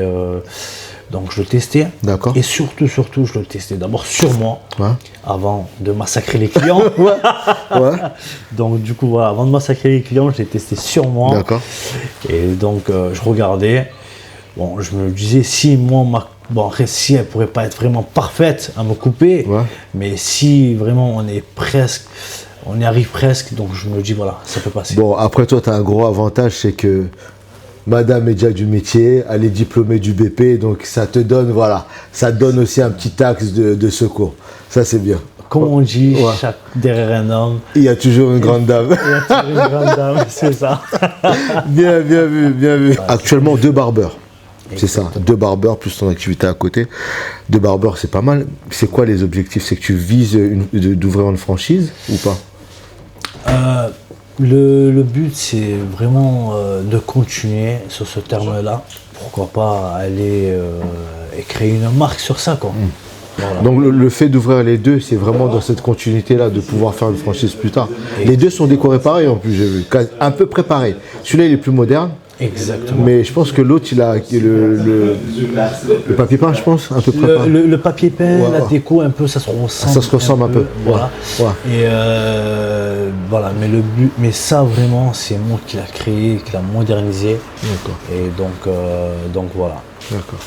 donc je le testais. D'accord. Et surtout, je le testais d'abord sur moi, Ouais. avant de massacrer les clients. Ouais. Donc du coup voilà, avant de massacrer les clients, je l'ai testé sur moi. D'accord. Et donc je regardais. Bon, je me disais si moi après si elle pourrait pas être vraiment parfaite à me couper, Ouais. mais si vraiment on y arrive presque, donc je me dis voilà, ça peut passer. Bon, après toi, tu as un gros avantage, c'est que madame est déjà du métier, elle est diplômée du BP, donc ça te donne, voilà, ça te donne aussi un petit axe de secours. Ça, c'est bien. Comme on dit, Ouais. derrière un homme, Il y a toujours une grande dame. il y a toujours une grande dame, c'est ça. Bien vu, bien vu. Actuellement, 2 barbeurs. C'est ça, 2 barbeurs plus ton activité à côté. 2 barbeurs, c'est pas mal. C'est quoi les objectifs? C'est que tu vises d'ouvrir une franchise ou pas? Le but, c'est vraiment de continuer sur ce terme-là. Pourquoi pas aller et créer une marque sur ça, quoi. Voilà. Donc le fait d'ouvrir les deux, c'est vraiment dans cette continuité-là de pouvoir faire une franchise plus tard. Les deux sont décorés pareil en plus, j'ai vu, un peu préparés. Celui-là, il est plus moderne. Exactement. Mais je pense que l'autre, il a le papier peint, je pense, un peu préparé. Le papier peint, Ouais, la ouais. déco, un peu, ça se ressemble. Ça se ressemble un peu, Voilà. ouais. Et voilà, mais le but, mais ça vraiment, c'est moi qui l'a créé, qui l'a modernisé. D'accord, Et donc voilà. d'accord.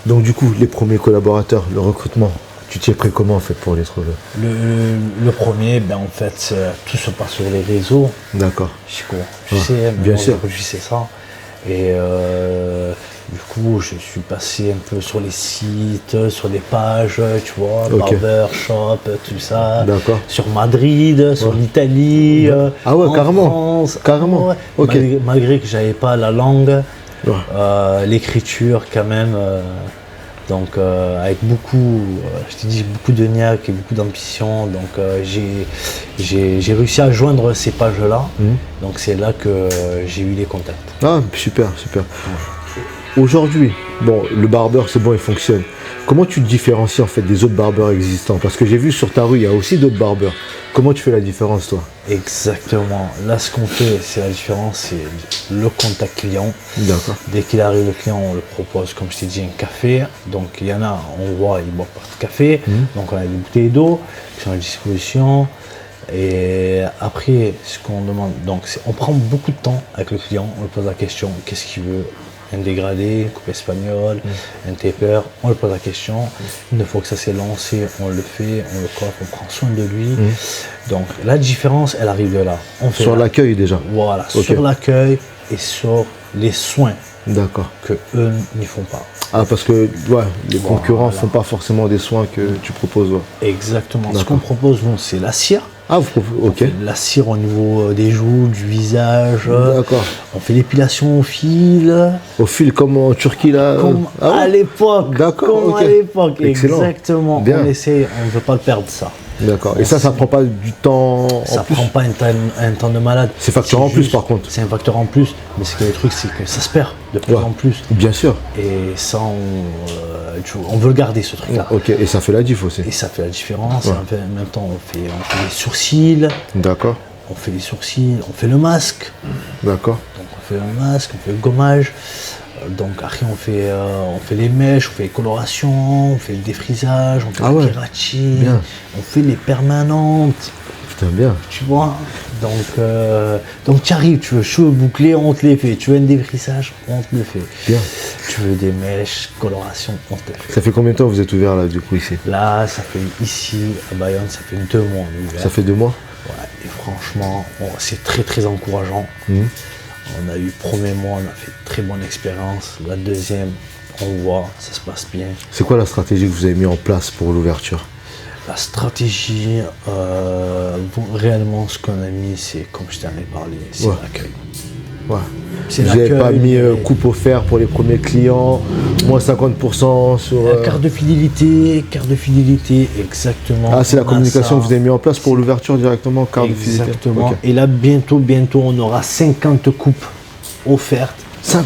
Donc du coup, les premiers collaborateurs, le recrutement, tu t'y es pris comment en fait pour les trouver? Le premier, ben en fait, tout se passe sur les réseaux. D'accord. Chico, tu Ouais, sais, bien sûr. aujourd'hui c'est ça. Et du coup, je suis passé un peu sur les sites, sur des pages, tu vois, Ok. Barbershop, tout ça. D'accord. Sur Madrid, sur l'Italie. Ah ouais, en carrément. France. Carrément. Ouais. Ok. Malgré que j'avais pas la langue, Ouais. l'écriture quand même. Donc avec beaucoup, je te dis, beaucoup de niaque et beaucoup d'ambition. Donc j'ai réussi à joindre ces pages-là. Donc c'est là que j'ai eu les contacts. Ah, super, super. Aujourd'hui, bon, le barber, c'est bon, il fonctionne. Comment tu te différencies en fait des autres barbeurs existants? Parce que j'ai vu sur ta rue, il y a aussi d'autres barbeurs. Comment tu fais la différence, toi? Exactement. Là, ce qu'on fait, c'est la différence, c'est le contact client. D'accord. Dès qu'il arrive le client, on le propose, comme je t'ai dit, un café. Donc il y en a, on voit, ils boivent pas de café. Donc on a des bouteilles d'eau qui sont à disposition. Et après, ce qu'on demande, donc on prend beaucoup de temps avec le client. On lui pose la question, qu'est-ce qu'il veut? Un dégradé, une coupe espagnole, un taper, on lui pose la question. Une fois que ça s'est lancé, on le fait, on le coiffe, on prend soin de lui. Donc la différence, elle arrive de là. On fait Sur l'accueil déjà. Voilà, Ok. sur l'accueil et sur les soins D'accord. que eux n'y font pas. Ah, parce que ouais, les concurrents font pas forcément des soins que tu proposes. Ouais. Exactement. Ce D'accord. qu'on propose, nous, c'est la cire. Ah, vous proposez. Ok. La cire au niveau des joues, du visage. D'accord. On fait l'épilation au fil. Au fil comme en Turquie là. Comme Ah ouais. à l'époque. D'accord, Comme ok. à l'époque. Excellent. Exactement. Bien. On essaie, on ne veut pas le perdre ça. D'accord. Et ça prend pas du temps Ça en plus. prend pas un temps de malade. C'est facteur en plus, juste- par contre. C'est un facteur en plus. Mais ce que le truc, c'est que ça se perd de plus Ouais. en plus. Bien sûr. Et ça, on veut le garder, ce truc-là. Ok. Et ça fait la diff aussi. Et ça fait la différence. Ouais. Et en même temps, on fait les sourcils, D'accord. on fait les sourcils, on fait le masque. D'accord. Donc on fait le masque, on fait le gommage. Donc après on fait les mèches, on fait les colorations, on fait le défrisage, on fait Ah le ouais. keratin, Bien. on fait les permanentes. Putain, bien. Tu vois, donc tu arrives, tu veux cheveux bouclés, on te les fait. Tu veux un défrisage, on te le fait. Bien. Tu veux des mèches, coloration, on te le fait. Ça fait combien de temps vous êtes ouvert là du coup ici? Là, ça fait ici, à Bayonne, ça fait 2 mois en hiver. Ça fait 2 mois? Ouais, et franchement, c'est très très encourageant. On a eu le premier mois, on a fait une très bonne expérience. La deuxième, on voit, ça se passe bien. C'est quoi la stratégie que vous avez mis en place pour l'ouverture? La stratégie, réellement, ce qu'on a mis, c'est comme je t'en ai parlé, c'est Ouais. l'accueil. Ouais. C'est Vous n'avez pas l'accueil, mis et- coupe offert pour les premiers clients, moins 50% sur. Carte de fidélité, exactement. Ah, c'est la On a communication ça. que vous avez mis en place pour l'ouverture directement, carte de fidélité. Exactement. Ok. Et là, bientôt, on aura 50 coupes offertes. Ça,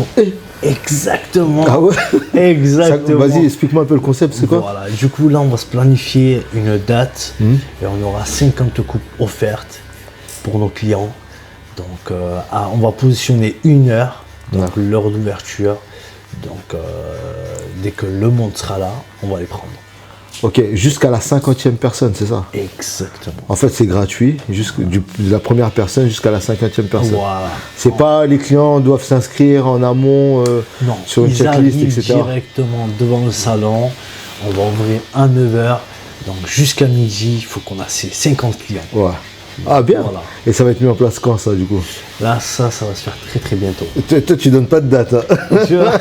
Exactement. ah ouais. Ça- Exactement. Vas-y, explique-moi un peu le concept, c'est quoi? Voilà, du coup là on va se planifier une date Mhm. et on aura 50 coupes offertes pour nos clients. Donc on va positionner 1 heure, donc D'accord. l'heure d'ouverture. Donc dès que le monde sera là, on va les prendre. Ok, jusqu'à la 50e personne, c'est ça? Exactement. En fait, c'est gratuit, de la première personne jusqu'à la 50e personne. Voilà. C'est pas les clients doivent s'inscrire en amont Non, sur une ils checklist, arrivent etc. directement devant le salon. On va ouvrir à 9h. Donc jusqu'à midi, il faut qu'on a ces 50 clients. Ouais. Ah, bien. Voilà. Et ça va être mis en place quand, ça, du coup? Là, ça va se faire très très bientôt. Toi, tu donnes pas de date. Hein. Tu vois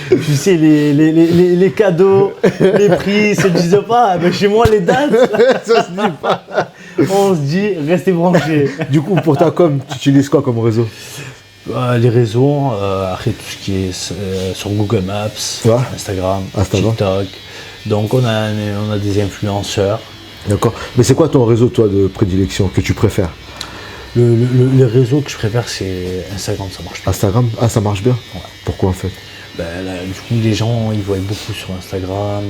Tu sais, les cadeaux, les prix se disent pas, mais chez moi les dates, Ça se dit pas. on se dit, restez branchés. Du coup, pour ta com, tu utilises quoi comme réseau? Les réseaux, après tout ce qui est sur Google Maps, Ouais. Instagram, Instagram. TikTok. Donc on a des influenceurs. D'accord. Mais c'est quoi ton réseau, toi, de prédilection, que tu préfères? Le réseau que je préfère, c'est Instagram, ça marche pas. Instagram? Ah, ça marche bien? Ouais. Pourquoi, en fait? Ben, là, du coup, les gens, ils voient beaucoup sur Instagram,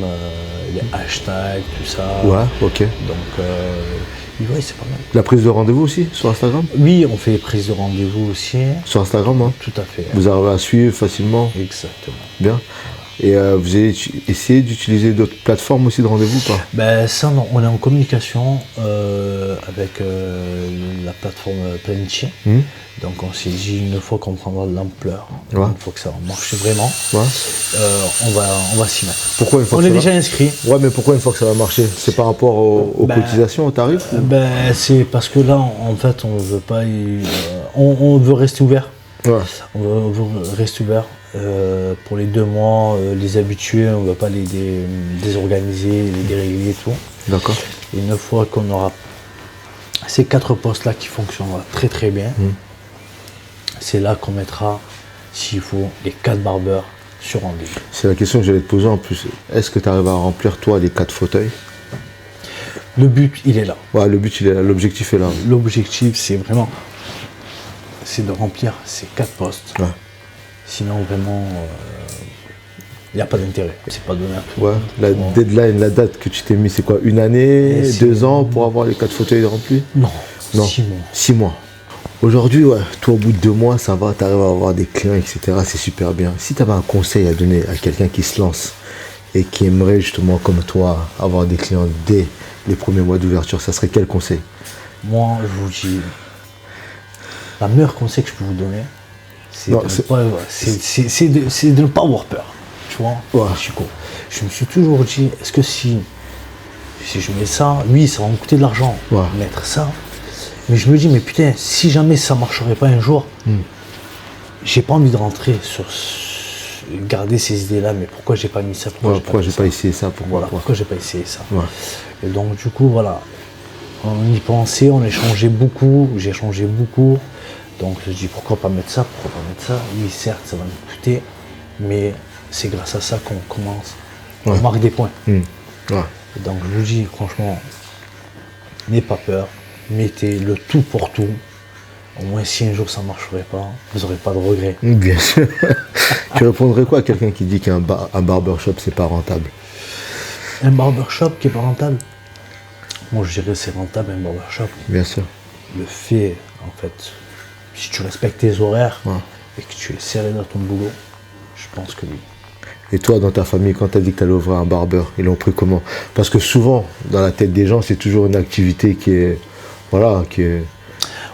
les hashtags, tout ça. Ouais, ok. Donc, ils voient, c'est pas mal. La prise de rendez-vous aussi sur Instagram? Oui, on fait les prises de rendez-vous aussi. Sur Instagram, hein. Tout à fait. Vous arrivez à suivre facilement? Exactement. Bien. Et vous avez essayé d'utiliser d'autres plateformes aussi de rendez-vous ou pas? Ben, ça, non, on est en communication avec la plateforme Planichi. Donc on s'est dit une fois qu'on prendra de l'ampleur, Ouais. une fois que ça va marcher vraiment, Ouais. on va s'y mettre. Pourquoi une fois On que est ça déjà va... inscrit. Ouais, mais pourquoi une fois que ça va marcher? C'est par rapport aux Ben, cotisations, aux tarifs ou... Ben, c'est parce que là, en fait, on veut pas, on veut rester ouvert. Ouais. On veut rester ouvert pour les 2 mois, les habitués, on ne veut pas les désorganiser, les dérégler et tout. D'accord. Et une fois qu'on aura ces 4 postes-là qui fonctionneront très très bien, c'est là qu'on mettra, s'il faut, les 4 barbeurs sur rendez-vous. C'est la question que j'allais te poser en plus. Est-ce que tu arrives à remplir toi les 4 fauteuils? Le but, il est là. Ouais, le but, il est là, l'objectif est là. L'objectif, c'est vraiment de remplir ces 4 postes. Ouais. Sinon, vraiment, il n'y a pas d'intérêt. C'est pas donné à tout le Ouais. monde. La deadline, la date que tu t'es mis, c'est quoi? 1 année, Et 2 ans pour avoir les 4 fauteuils remplis? Non, Non. 6 mois. 6 mois. Aujourd'hui, ouais, toi, au bout de 2 mois, ça va, tu arrives à avoir des clients, etc. C'est super bien. Si tu avais un conseil à donner à quelqu'un qui se lance et qui aimerait justement, comme toi, avoir des clients dès les premiers mois d'ouverture, ça serait quel conseil? Moi, je vous dis, la meilleure conseil que je peux vous donner, c'est Non, de, c'est- c'est de ne pas avoir peur. Tu vois, Ouais. Chico. Je me suis toujours dit, est-ce que si je mets ça, oui, ça va me coûter de l'argent, Ouais. mettre ça. Mais je me dis, mais putain, si jamais ça marcherait pas un jour, j'ai pas envie de rentrer sur garder ces idées-là, mais pourquoi j'ai pas mis ça, Ouais, pourquoi mis j'ai ça pas essayé ça? Pourquoi Voilà, quoi pourquoi j'ai pas essayé ça. Ouais. Et donc du coup, voilà, on y pensait, on échangeait beaucoup, j'ai échangé beaucoup. Donc je dis pourquoi pas mettre ça, pourquoi pas mettre ça. Oui, certes, ça va me coûter, mais c'est grâce à ça qu'on commence. Ouais. On marque des points. Ouais. Et donc je vous dis franchement, n'ayez pas peur, mettez le tout pour tout. Au moins si un jour ça ne marcherait pas, vous n'aurez pas de regrets. Bien sûr. Tu répondrais quoi à quelqu'un qui dit qu'un barbershop, c'est pas rentable? Un barbershop qui est pas rentable, moi je dirais c'est rentable un barbershop. Bien sûr. Le fait, en fait, si tu respectes tes horaires Ouais. et que tu es serré dans ton boulot, je pense que oui. Et toi, dans ta famille, quand tu as dit que tu allais ouvrir un barbeur, ils l'ont pris comment? Parce que souvent, dans la tête des gens, c'est toujours une activité qui est, voilà, qui est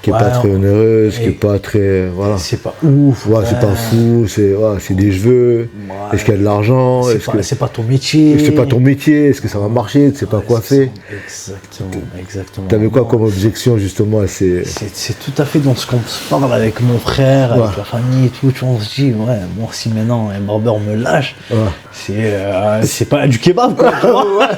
Ouais, pas très onéreuse, qui et- est pas très, voilà. C'est pas ouf. Ouais, c'est pas fou, c'est des cheveux. Ouais. Est-ce qu'il y a de l'argent? C'est pas ton métier. C'est pas ton métier? Est-ce que ça va marcher? Tu sais pas quoi faire? Exactement. T'avais quoi Non, comme objection justement à ces... C'est tout à fait dans ce qu'on se parle avec mon frère, avec Ouais. la famille et tout. Tu vois, on se dit, ouais, bon, si maintenant un barbeur me lâche, Ouais. c'est pas du kebab, quoi. tu vois.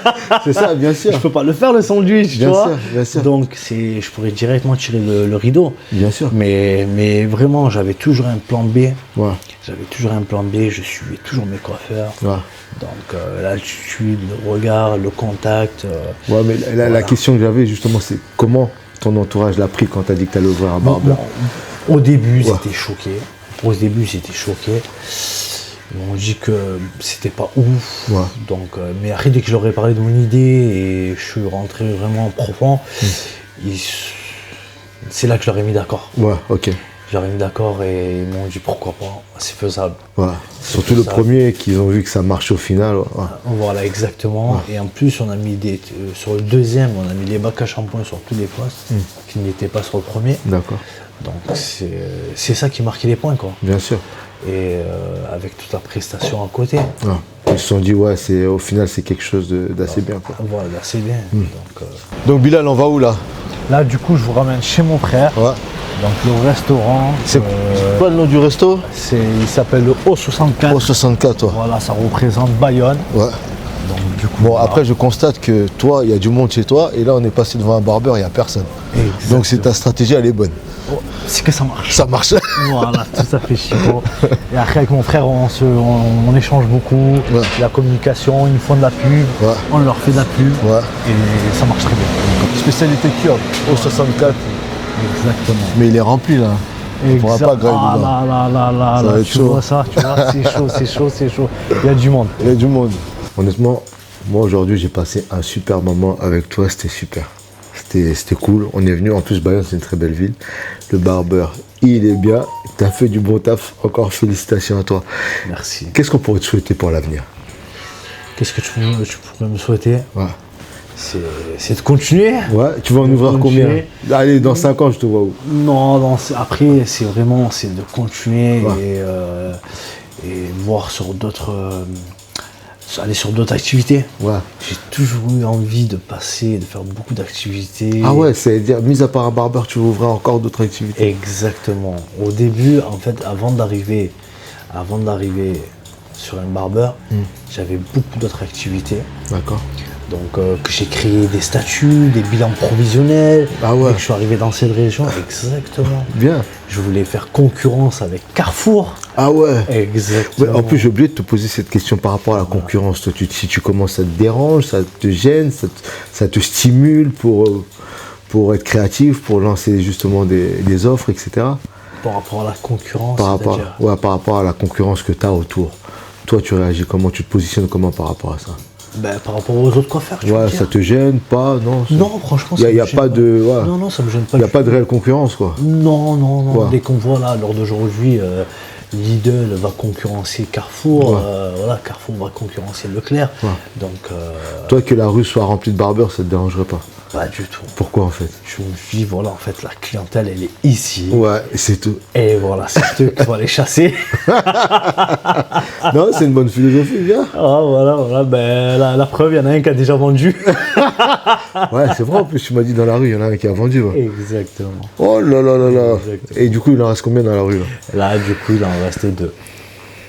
C'est ça, bien sûr. Je peux pas le faire, le sandwich, tu Bien vois. sûr, bien sûr. Donc, je pourrais directement tirer le rideau. Bien sûr. Mais vraiment, j'avais toujours un plan B. Ouais. J'avais toujours un plan B, je suivais toujours mes coiffeurs. Ouais. Donc l'attitude, le regard, le contact. Ouais, mais la Voilà. question que j'avais justement, c'est comment ton entourage l'a pris quand tu as dit que tu allais ouvrir un barbeur? Au début, Ouais. j'étais choqué. Au début, j'étais choqué. Ils m'ont dit que c'était pas ouf. Ouais. Donc, mais après, dès que je leur ai parlé de mon idée et je suis rentré vraiment en profond, c'est là que je leur ai mis d'accord. Ouais, ok. Je leur ai mis d'accord et ils m'ont dit pourquoi pas, c'est faisable. Ouais. Surtout le ça. premier, qu'ils ont vu que ça marche au final. Ouais. Voilà, exactement. Et en plus, on a mis sur le deuxième, on a mis les bacs à shampoing sur tous les postes, qui n'étaient pas sur le premier. D'accord. Donc c'est ça qui marquait les points, quoi. Bien sûr. Et avec toute la prestation à côté. Ouais. Ils se sont dit, ouais, au final, c'est quelque chose d'assez bien. Quoi. Voilà, c'est bien. Donc Bilal, on va où là? Là, du coup, je vous ramène chez mon frère. Ouais. Donc le restaurant, C'est quoi le nom du resto? il s'appelle le O64. Au 64, toi. Voilà, ça représente Bayonne. Ouais. Donc du coup, Bon, voilà. après, je constate que toi, il y a du monde chez toi, et là, on est passé devant un barbeur, il n'y a personne. Exactement. Donc, ta stratégie, elle est bonne. Oh, c'est que ça marche. Ça marche. Voilà, tout à fait, Chico. Et après, avec mon frère, on échange beaucoup. Ouais. La communication, ils nous font de la pub. Ouais. On leur fait de la pub. Ouais. Et ça marche très bien. Spécialité kurde, au 64. Exactement. Mais il est rempli là. On pourra pas grailler Ah dedans. là, va être tu chaud. vois ça, tu vois, c'est chaud. Il y a du monde. Il y a du monde. Honnêtement, moi aujourd'hui j'ai passé un super moment avec toi, c'était super. C'était cool. On est venu, en plus Bayonne c'est une très belle ville. Le barbeur, il est bien. Tu as fait du bon taf. Encore félicitations à toi. Merci. Qu'est-ce qu'on pourrait te souhaiter pour l'avenir? Qu'est-ce que tu pourrais me souhaiter? Ouais. C'est de continuer. Ouais, tu vas en ouvrir combien? continuer. Allez, dans 5 ans, je te vois où? Non, après, c'est de continuer Ouais. et voir sur d'autres. Aller sur d'autres activités. Ouais. J'ai toujours eu envie de faire beaucoup d'activités. Ah ouais, c'est-à-dire, mis à part un barbeur, tu veux ouvrir encore d'autres activités? Exactement. Au début, en fait, avant d'arriver sur un barbeur, j'avais beaucoup d'autres activités. D'accord. Donc, que j'ai créé des statuts, des bilans provisionnels. Ah ouais. Et que je suis arrivé dans cette région. Exactement. Bien. Je voulais faire concurrence avec Carrefour. Ah ouais. Exactement. Ouais, en plus, j'ai oublié de te poser cette question par rapport à la concurrence. Toi, si tu commences, ça te dérange, ça te gêne, ça te stimule pour être créatif, pour lancer justement des offres, etc. Par rapport à la concurrence, Par rapport, c'est-à-dire par rapport à la concurrence que tu as autour. Toi, tu réagis comment? Tu te positionnes comment par rapport à ça? par rapport aux autres coiffeurs, tu veux Ouais, dire. ça te gêne pas? Non, Non, franchement, il ça n'y me a gêne pas de. Ouais. Non, ça me gêne pas. Il n'y a du pas tout. de réelle concurrence, quoi. Non. Ouais. Dès qu'on voit là, lors d'aujourd'hui, Lidl va concurrencer Carrefour. Ouais. Voilà, Carrefour va concurrencer Leclerc. Ouais. Donc, Toi, que la rue soit remplie de barbeurs, ça te dérangerait pas? pas du tout. Pourquoi, en fait? Je me dis, voilà, en fait, la clientèle, elle est ici. Ouais, c'est tout. Et voilà, c'est eux qui vont les chasser. Non, c'est une bonne philosophie, bien. Ah, voilà. La preuve, il y en a un qui a déjà vendu. Ouais, c'est vrai, en plus, tu m'as dit dans la rue, il y en a un qui a vendu. Ouais. Exactement. Oh là là là là. Exactement. Et du coup, il en reste combien dans la rue, là? Là, du coup, il en restait 2.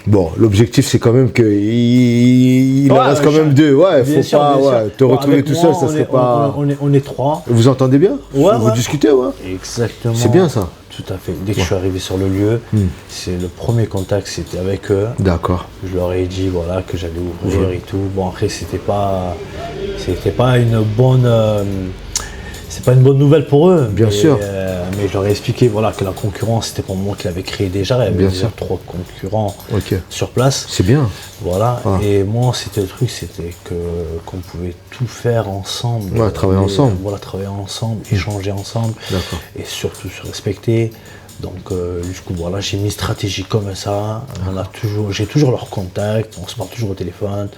Bon, l'objectif, c'est quand même qu'il en Ouais, reste quand même 2. Ouais, Bien faut sûr, pas bien sûr. te Bon, retrouver avec tout moi, seul, ça serait pas. On est 3. Vous entendez bien? Ouais, Vous ouais. discutez, ouais. Exactement. C'est bien, ça. Tout à fait. Dès que je suis arrivé sur le lieu, c'est le premier contact, c'était avec eux. D'accord. Je leur ai dit voilà que j'allais ouvrir et tout. Bon après c'était pas une bonne c'est pas une bonne nouvelle pour eux. Bien sûr. Mais je leur ai expliqué voilà que la concurrence c'était pas moi qui l'avais créé déjà. Il y avait Bien déjà sûr. 3 concurrents Ok. sur place. C'est bien. Voilà. Ah. Et moi c'était le truc, c'était qu'on pouvait tout faire ensemble. Ouais, travailler Et, ensemble. Voilà, travailler ensemble, échanger ensemble. D'accord. Et surtout se respecter. Donc du coup voilà, j'ai mis stratégie comme ça. J'ai toujours leur contact, on se parle toujours au téléphone.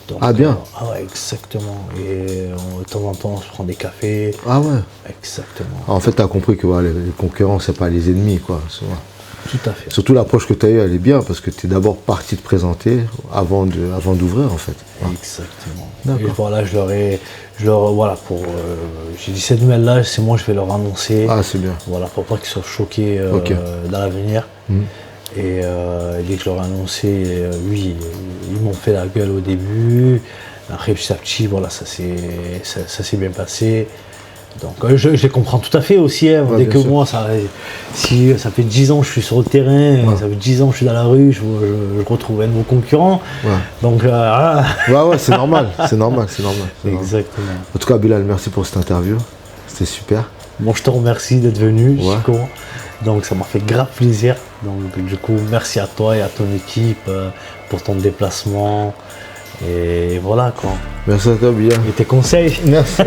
Donc, Ah, bien. ah ouais, exactement. Et de temps en temps on se prend des cafés. Ah ouais. Exactement. En fait, tu as compris que voilà, les concurrents, c'est pas les ennemis, quoi. Tout à fait. Surtout l'approche que tu as eue, elle est bien parce que tu es d'abord parti te présenter avant d'ouvrir, en fait. Exactement. D'accord. Et voilà, j'ai dit cette nouvelle-là, c'est moi je vais leur annoncer. Ah, c'est bien. Voilà, pour pas qu'ils soient choqués Ok. dans l'avenir. Et dès que je leur ai annoncé, oui, ils m'ont fait la gueule au début. Après, petit à petit, voilà, ça s'est bien passé. Donc, je les comprends tout à fait aussi. Hein. Ouais, Dès bien que sûr. moi, ça fait 10 ans que je suis sur le terrain, ça fait 10 ans que je suis dans la rue, je retrouve un de vos concurrents. Ouais. Donc, voilà. Ouais, c'est normal. C'est normal. Exactement. En tout cas, Bilal, merci pour cette interview. C'était super. Bon, je te remercie d'être venu, Ouais. Chico. Donc, ça m'a fait grave plaisir. Donc, du coup, merci à toi et à ton équipe pour ton déplacement. Et voilà, quoi. Merci à toi, Bilal. Et tes conseils. Merci.